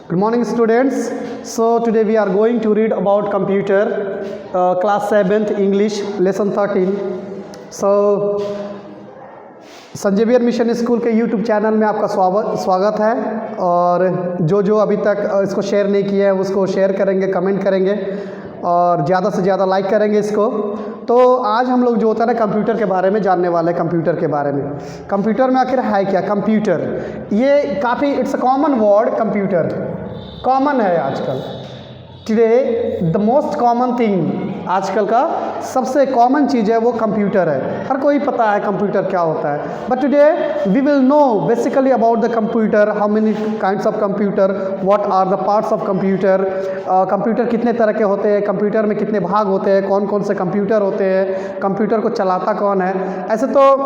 Good morning, students. So today we are going to read about computer, class 7th English, lesson 13. So संजेवियर mission school के YouTube channel में आपका स्वागत है। और जो अभी तक इसको शेयर नहीं किया है उसको शेयर करेंगे, कमेंट करेंगे और ज़्यादा से ज़्यादा लाइक करेंगे इसको। तो आज हम लोग जो होता है ना कंप्यूटर के बारे में जानने वाले हैं। कंप्यूटर के बारे में, कंप्यूटर में आखिर है क्या? कंप्यूटर ये काफ़ी it's a common word. Computer common है आजकल। Today the most common thing, आजकल का सबसे कॉमन चीज़ है वो कंप्यूटर है। हर कोई पता है कंप्यूटर क्या होता है। But today we will know basically about the computer, how many kinds of computer, what are the parts of computer, computer कितने तरह के होते हैं, कंप्यूटर में कितने भाग होते हैं, कौन कौन से कंप्यूटर होते हैं, कंप्यूटर को चलाता कौन है। ऐसे तो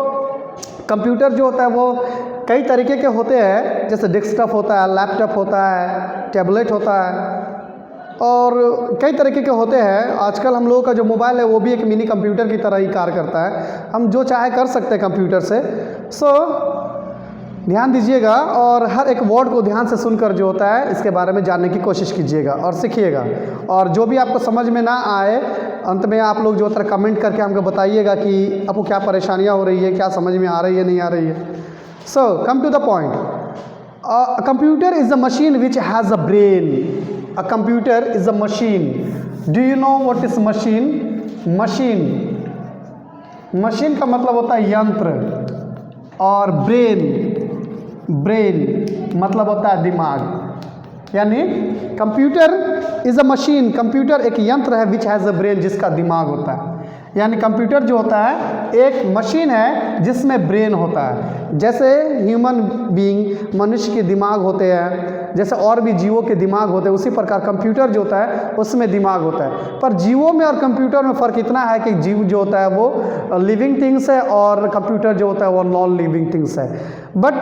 कंप्यूटर जो होता है वो कई तरीके के होते हैं, जैसे डेस्कटॉप होता है, लैपटॉप होता है, टैबलेट होता है और कई तरीके के होते हैं। आजकल हम लोगों का जो मोबाइल है वो भी एक मिनी कंप्यूटर की तरह ही कार्य करता है। हम जो चाहे कर सकते हैं कंप्यूटर से। सो ध्यान दीजिएगा और हर एक वर्ड को ध्यान से सुनकर जो होता है इसके बारे में जानने की कोशिश कीजिएगा और सीखिएगा। और जो भी आपको समझ में ना आए अंत में आप लोग जो होता है कमेंट करके हमको बताइएगा कि आपको क्या परेशानियाँ हो रही है, क्या समझ में आ रही है, नहीं आ रही है। So come to the point. A computer is a machine which has a brain. A computer is a machine. Do you know what is machine? Machine. Machine का मतलब होता है यंत्र और brain. Brain मतलब होता है दिमाग। यानी computer is a machine, computer एक यंत्र है विच हैज़ अ ब्रेन, जिसका दिमाग होता है। यानी कंप्यूटर जो होता है एक मशीन है जिसमें ब्रेन होता है। जैसे ह्यूमन बीइंग, मनुष्य के दिमाग होते हैं, जैसे और भी जीवों के दिमाग होते हैं, उसी प्रकार कंप्यूटर जो होता है उसमें दिमाग होता है। पर जीवों में और कंप्यूटर में फ़र्क इतना है कि जीव जो होता है वो लिविंग थिंग्स है और कंप्यूटर जो होता है वो नॉन लिविंग थिंग्स है। But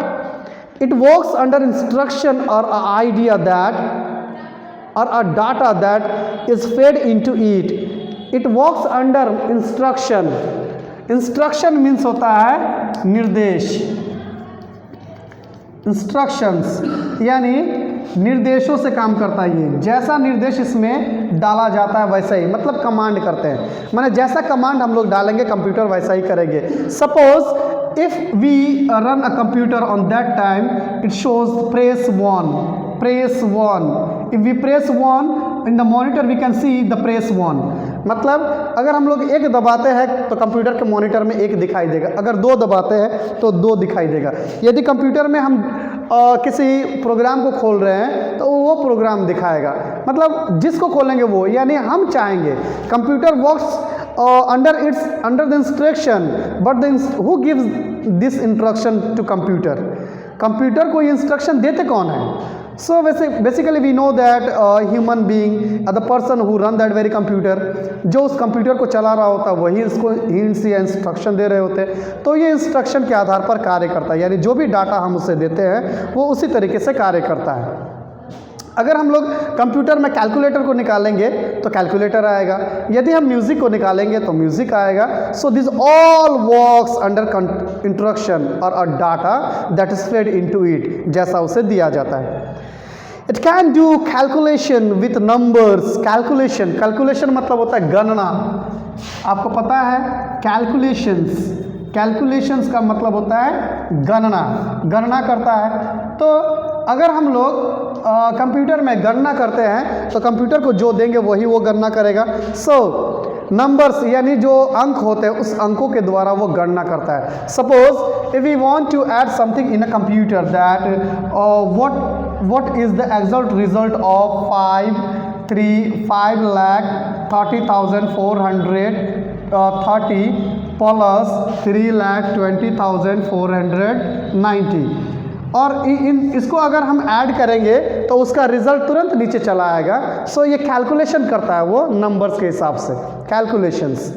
it works under instruction और अ आइडिया दैट और a data that is fed into it. It works under instruction. Instruction means होता है निर्देश। इंस्ट्रक्शंस यानी निर्देशों से काम करता है ये। जैसा निर्देश इसमें डाला जाता है वैसा ही, मतलब कमांड करते हैं, माने जैसा कमांड हम लोग डालेंगे कंप्यूटर वैसा ही करेंगे। Suppose if we run a computer on that time it shows press 1, press 1। If we press 1 in the monitor we can see the press 1। मतलब अगर हम लोग 1 दबाते हैं तो कंप्यूटर के मॉनिटर में 1 दिखाई देगा, अगर 2 दबाते हैं तो 2 दिखाई देगा। यदि कंप्यूटर में हम किसी प्रोग्राम को खोल रहे हैं तो वो प्रोग्राम दिखाएगा, मतलब जिसको खोलेंगे वो, यानी हम चाहेंगे। Computer works under the instruction but who gives this instruction to computer? Computer को ये इंस्ट्रक्शन देते कौन है? So basically we know that human being, the person who run that very computer, जो उस कंप्यूटर को चला रहा होता है वही इसको हिंट्स या इंस्ट्रक्शन दे रहे होते हैं। तो ये इंस्ट्रक्शन के आधार पर कार्य करता है, यानी जो भी डाटा हम उसे देते हैं वो उसी तरीके से कार्य करता है। अगर हम लोग कंप्यूटर में कैलकुलेटर को निकालेंगे तो कैलकुलेटर आएगा, यदि हम म्यूज़िक को निकालेंगे तो म्यूज़िक आएगा। So this all works under instruction और a data that is fed into it, जैसा उसे दिया जाता है। It can do calculation with numbers. Calculation, calculation मतलब होता है गणना। आपको पता है कैलकुलेशंस, कैलकुलेशंस का मतलब होता है गणना, गणना करता है। तो अगर हम लोग कंप्यूटर में गणना करते हैं तो कंप्यूटर को जो देंगे वही वो गणना करेगा। सो नंबर्स यानी जो अंक होते हैं उस अंकों के द्वारा वो गणना करता है। Suppose if we want to add something in a computer that what is the exact result of 5,30,430 plus 3,20,490 और इसको अगर हम ऐड करेंगे तो उसका रिजल्ट तुरंत नीचे चला आएगा। सो ये कैलकुलेशन करता है वो नंबर्स के हिसाब से, calculations.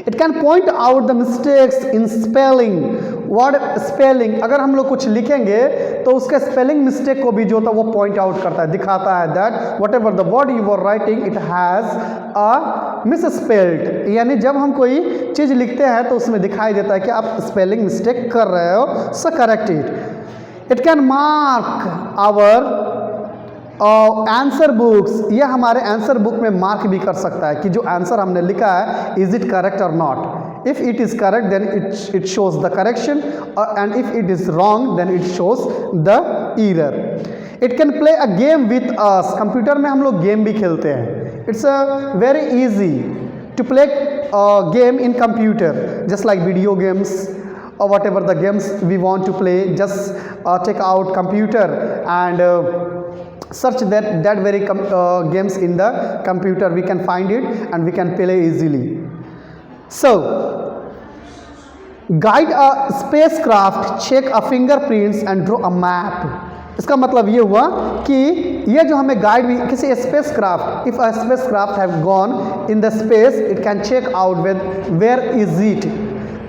It can point out the mistakes in spelling. Word spelling, अगर हम लोग कुछ लिखेंगे तो उसके स्पेलिंग मिस्टेक को भी जो होता है वो पॉइंट आउट करता है, दिखाता है that whatever the word you are writing it has a misspelled. यानी जब हम कोई चीज़ लिखते हैं तो उसमें दिखाई देता है कि आप स्पेलिंग मिस्टेक कर रहे हो, so correct it. It can mark our answer books, ये हमारे आंसर बुक में मार्क भी कर सकता है कि जो आंसर हमने लिखा है is it correct or not. If it is correct then it shows the correction and if it is wrong then it shows the error. It can play a game with us, computer में हम लोग game भी खेलते हैं। It's a very easy to play game in computer just like video games or whatever the games we want to play. Just take out computer and search that very games in the computer. We can find it and we can play easily. So guide a spacecraft, check a fingerprints and draw a map. इसका मतलब ये हुआ कि ये जो हमें guide भी किसी spacecraft, if a spacecraft have gone in the space it can check out where is it,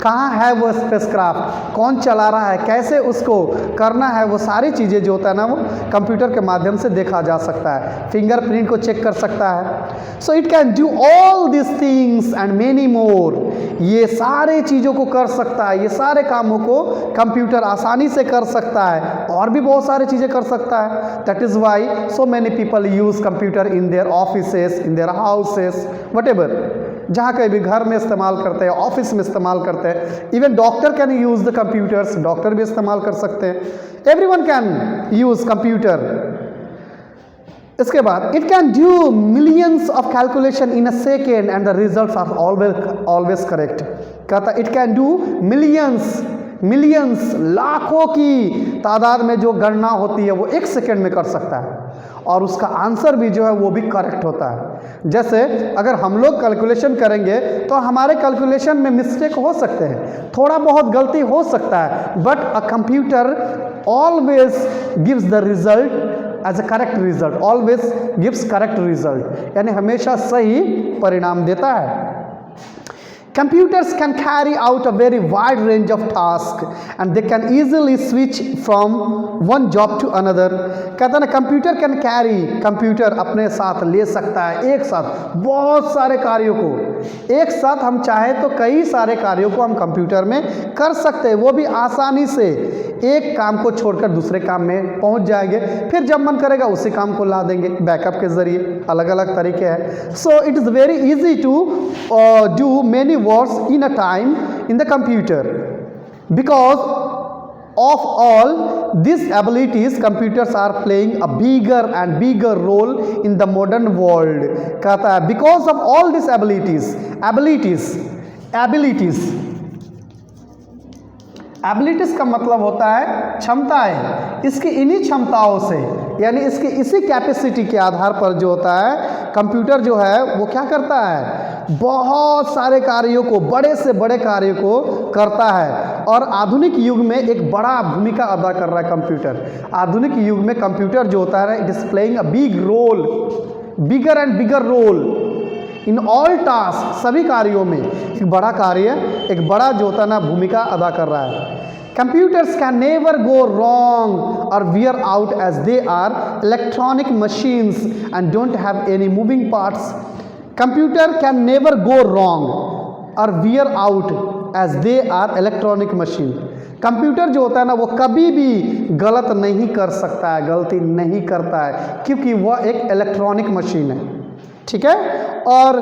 कहाँ है वो स्पेसक्राफ्ट, कौन चला रहा है, कैसे उसको करना है, वो सारी चीज़ें जो होता है ना वो कंप्यूटर के माध्यम से देखा जा सकता है। फिंगरप्रिंट को चेक कर सकता है। So it can do all this things and many more, ये सारे चीज़ों को कर सकता है, ये सारे कामों को कंप्यूटर आसानी से कर सकता है और भी बहुत सारी चीज़ें कर सकता है। That is why so many people use computer in their offices, in their houses, whatever, जहाँ कहीं भी घर में इस्तेमाल करते हैं, ऑफिस में इस्तेमाल करते हैं। Even doctor can use the computers, doctor भी इस्तेमाल कर सकते हैं। Everyone can use computer. इसके बाद it can do millions of calculation in a second and the results are always correct. कहता इट कैन डू मिलियंस लाखों की तादाद में जो गणना होती है वो 1 सेकेंड में कर सकता है और उसका आंसर भी जो है वो भी करेक्ट होता है। जैसे अगर हम लोग कैलकुलेशन करेंगे तो हमारे कैलकुलेशन में मिस्टेक हो सकते हैं, थोड़ा बहुत गलती हो सकता है, but a computer always gives the result as a correct result, always gives correct result, यानी हमेशा सही परिणाम देता है। Computers can carry out a very wide range of tasks and they can easily switch from one job to another. कहता है ना computer can carry, computer अपने साथ ले सकता है एक साथ बहुत सारे कार्यों को, एक साथ हम चाहे तो कई सारे कार्यों को हम कंप्यूटर में कर सकते हैं, वो भी आसानी से एक काम को छोड़कर दूसरे काम में पहुंच जाएंगे, फिर जब मन करेगा उसी काम को ला देंगे बैकअप के ज़रिए, अलग अलग तरीके हैं। So it is very easy to do many works in a time in the computer. Because of all these abilities, computers are playing a bigger and bigger role in the modern world. कहता है because of all these abilities का मतलब होता है क्षमताएं। इसकी इन्हीं क्षमताओं से, यानी इसकी इसी कैपेसिटी के आधार पर जो होता है कंप्यूटर जो है वो क्या करता है, बहुत सारे कार्यों को, बड़े से बड़े कार्यों को करता है। और आधुनिक युग में एक बड़ा भूमिका अदा कर रहा है कंप्यूटर। आधुनिक युग में कंप्यूटर जो होता है it is playing a bigger and bigger role in all task, सभी कार्यों में एक बड़ा कार्य, एक बड़ा जो होता है ना भूमिका अदा कर रहा है। Computers can never go wrong or wear out as they are electronic machines and don't have any moving parts. Computer can never go wrong or wear out as they are electronic machine. Computer जो होता है ना वो कभी भी गलत नहीं कर सकता है, गलती नहीं करता है, क्योंकि वह एक इलेक्ट्रॉनिक मशीन है, ठीक है। और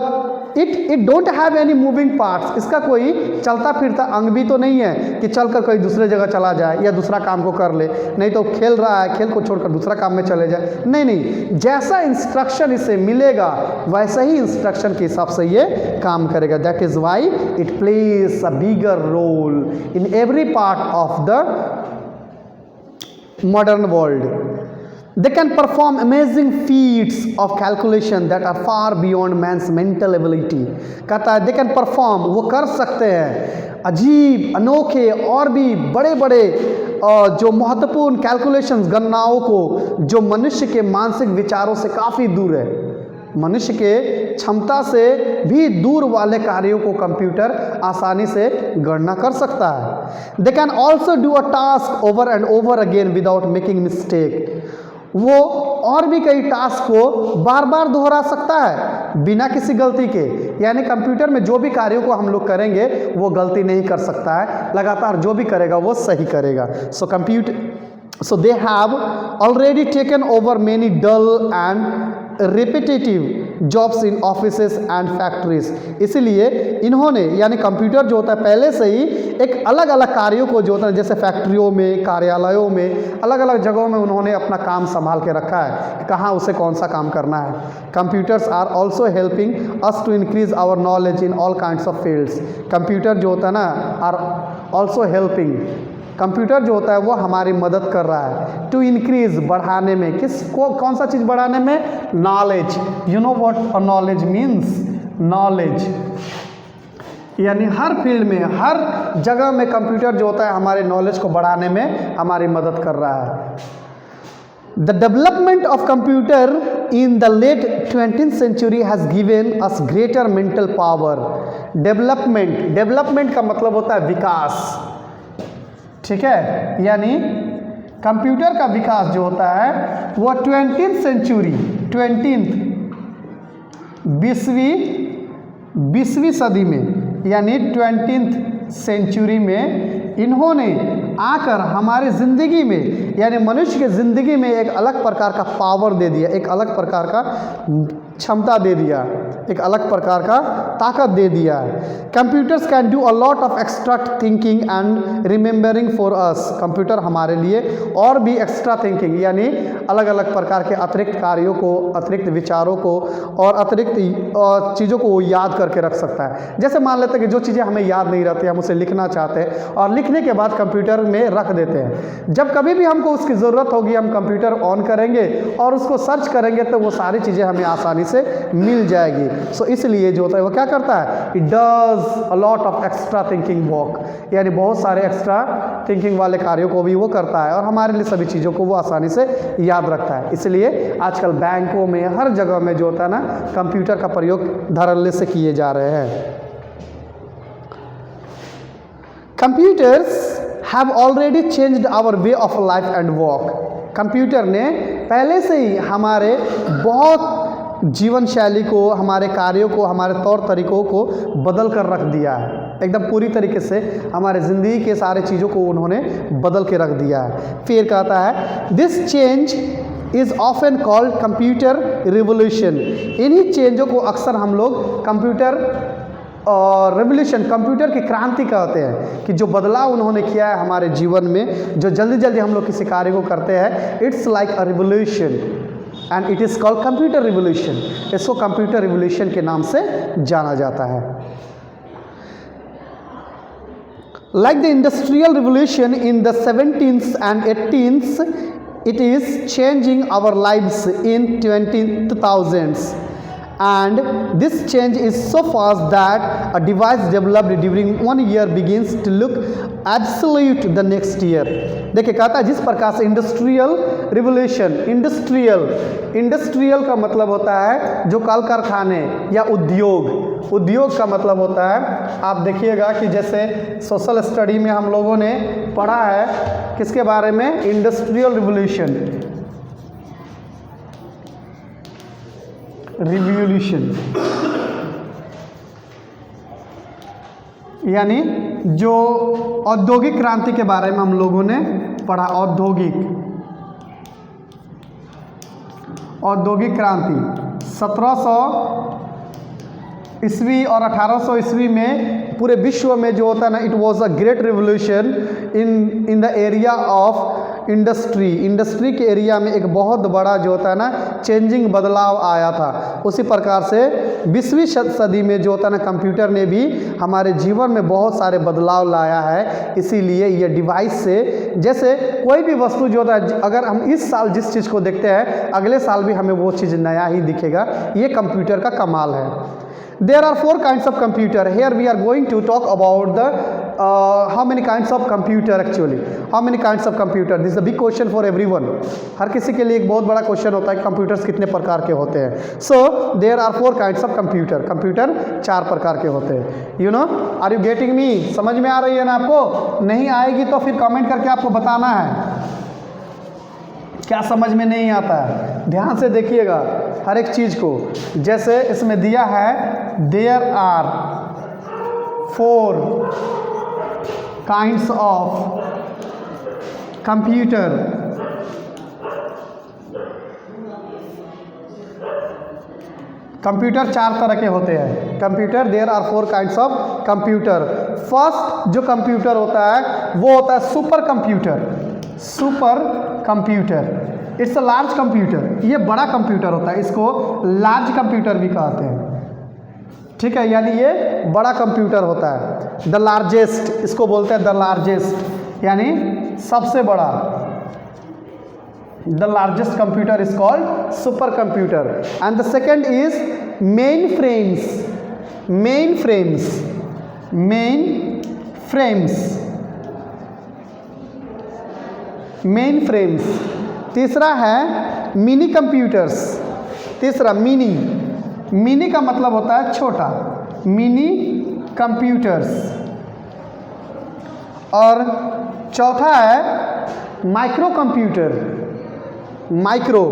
it don't have any moving parts, इसका कोई चलता फिरता अंग भी तो नहीं है कि चलकर कोई दूसरे जगह चला जाए या दूसरा काम को कर ले, नहीं तो खेल रहा है, खेल को छोड़कर दूसरा काम में चले जाए, नहीं, जैसा इंस्ट्रक्शन इसे मिलेगा वैसा ही इंस्ट्रक्शन के हिसाब से ये काम करेगा। That is why it plays a bigger role in every part of the modern world. They can perform amazing feats of calculation that are far beyond man's mental ability. कहता है they can perform, वो कर सकते हैं अजीब, अनोखे और भी बड़े बड़े जो महत्वपूर्ण कैलकुलेशंस, गणनाओं को जो मनुष्य के मानसिक विचारों से काफ़ी दूर है, मनुष्य के क्षमता से भी दूर वाले कार्यों को कंप्यूटर आसानी से गणना कर सकता है। They can also do a task over and over again without making mistake. वो और भी कई टास्क को बार बार दोहरा सकता है बिना किसी गलती के, यानी कंप्यूटर में जो भी कार्यों को हम लोग करेंगे वो गलती नहीं कर सकता है, लगातार जो भी करेगा वो सही करेगा। सो So they have already taken over many dull and repetitive jobs in offices and factories. इसलिए इन्होंने यानी कंप्यूटर जो होता है पहले से ही एक अलग अलग कार्यों को जो होता है जैसे फैक्ट्रियों में, कार्यालयों में, अलग अलग जगहों में उन्होंने अपना काम संभाल के रखा है कि कहाँ उसे कौन सा काम करना है. Computers are also helping us to increase our knowledge in all kinds of fields. Computer जो होता है ना आर ऑल्सो हेल्पिंग, कंप्यूटर जो होता है वो हमारी मदद कर रहा है टू इंक्रीज बढ़ाने में. कौन सा चीज़ बढ़ाने में? Knowledge. You know what a knowledge means? Knowledge यानी हर फील्ड में, हर जगह में कंप्यूटर जो होता है हमारे नॉलेज को बढ़ाने में हमारी मदद कर रहा है. The development of computer in the late 20th century has given us greater mental power. Development का मतलब होता है विकास, ठीक है. यानी कंप्यूटर का विकास जो होता है वो 20th century, 20वीं सदी में यानी 20th century में इन्होंने आकर हमारी ज़िंदगी में यानी मनुष्य के ज़िंदगी में एक अलग प्रकार का पावर दे दिया, एक अलग प्रकार का क्षमता दे दिया, एक अलग प्रकार का ताकत दे दिया है. Computers can do a lot of extra thinking and remembering for us. Computer हमारे लिए और भी एक्स्ट्रा थिंकिंग यानी अलग अलग प्रकार के अतिरिक्त कार्यों को, अतिरिक्त विचारों को और अतिरिक्त चीज़ों को वो याद करके रख सकता है. जैसे मान लेते हैं कि जो चीज़ें हमें याद नहीं रहती, हम उसे लिखना चाहते हैं और लिखने के बाद कंप्यूटर में रख देते हैं. जब कभी भी हमको उसकी ज़रूरत होगी हम कंप्यूटर ऑन करेंगे और उसको सर्च करेंगे तो वो सारी चीज़ें हमें आसानी से मिल जाएगी. सो इसलिए जो होता है वो क्या करता है? It does a lot of extra thinking work यानी बहुत सारे एक्स्ट्रा थिंकिंग वाले कार्यों को भी वो करता है और हमारे लिए सभी चीज़ों को वो आसानी से याद रखता है. इसलिए आजकल बैंकों में हर जगह में जो होता है ना कंप्यूटर का प्रयोग धड़ल्ले से किए जा रहे हैं. Computers have already changed our way of life and work. Computer ने पहले से ही हमारे बहुत जीवन शैली को, हमारे कार्यों को, हमारे तौर तरीक़ों को बदल कर रख दिया है. एकदम पूरी तरीके से हमारे ज़िंदगी के सारे चीज़ों को उन्होंने बदल के रख दिया है. फिर कहता है this change is often called computer revolution. इन्हीं चेंजों को अक्सर हम लोग कंप्यूटर और रेवोल्यूशन, कंप्यूटर की क्रांति कहते हैं कि जो बदलाव उन्होंने किया है हमारे जीवन में, जो जल्दी जल्दी हम लोग किसी कार्य को करते हैं, it's like a revolution and it is called computer revolution. इसको कंप्यूटर रिवोल्यूशन के नाम से जाना जाता है. Like the industrial revolution in the 17th and 18th, it is changing our lives in 20,000s. And this change is so fast that a device developed during 1 year begins to look absolute the next year. देखिए कहता है जिस प्रकार से industrial revolution, industrial का मतलब होता है जो कल कारखाने या उद्योग का मतलब होता है. आप देखिएगा कि जैसे सोशल स्टडी में हम लोगों ने पढ़ा है किसके बारे में? इंडस्ट्रियल रिवोल्यूशन यानी जो औद्योगिक क्रांति के बारे में हम लोगों ने पढ़ा. औद्योगिक क्रांति 1700 ईस्वी और 1800 ईस्वी में पूरे विश्व में जो होता है ना, it was a great revolution in the area of industry के एरिया में एक बहुत बड़ा जो होता है ना चेंजिंग बदलाव आया था. उसी प्रकार से 20वीं सदी में जो होता है ना कंप्यूटर ने भी हमारे जीवन में बहुत सारे बदलाव लाया है. इसीलिए ये डिवाइस से जैसे कोई भी वस्तु जो होता है, अगर हम इस साल जिस चीज़ को देखते हैं अगले साल भी हमें वो चीज़ नया ही दिखेगा. ये कंप्यूटर का कमाल है. There are 4 kinds of computer. Here we are going to talk about the how many kinds of computer actually. How many kinds of computer? This is a big question for everyone. हर किसी के लिए एक बहुत बड़ा question होता है कि computers कितने प्रकार के होते हैं. So there are 4 kinds of computer. Computer 4 प्रकार के होते हैं. You know? Are you getting me? समझ में आ रही है ना आपको? नहीं आएगी तो फिर कमेंट करके आपको बताना है क्या समझ में नहीं आता है. ध्यान से देखिएगा हर एक चीज़ को. जैसे इसमें दिया है there are 4 kinds of computer. Computer 4 तरह के होते हैं। Computer, there are 4 kinds of computer. First जो कंप्यूटर होता है वो होता है super computer. Super computer it's a large computer, ये बड़ा कंप्यूटर होता है, इसको लार्ज कंप्यूटर भी कहते हैं। ठीक है, यानी ये बड़ा कंप्यूटर होता है। द लार्जेस्ट, इसको बोलते हैं द लार्जेस्ट, यानी सबसे बड़ा। The largest computer is called supercomputer. And the second is mainframes. Mainframes. Mainframes. Mainframes. तीसरा है मिनी कंप्यूटर्स। तीसरा मिनी, मिनी का मतलब होता है छोटा, मिनी कंप्यूटर्स। और चौथा है माइक्रो कंप्यूटर। Micro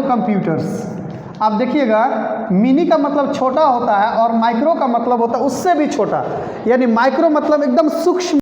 computers. आप देखिएगा, मिनी का मतलब छोटा होता है और माइक्रो का मतलब होता है उससे भी छोटा, यानी माइक्रो मतलब एकदम सूक्ष्म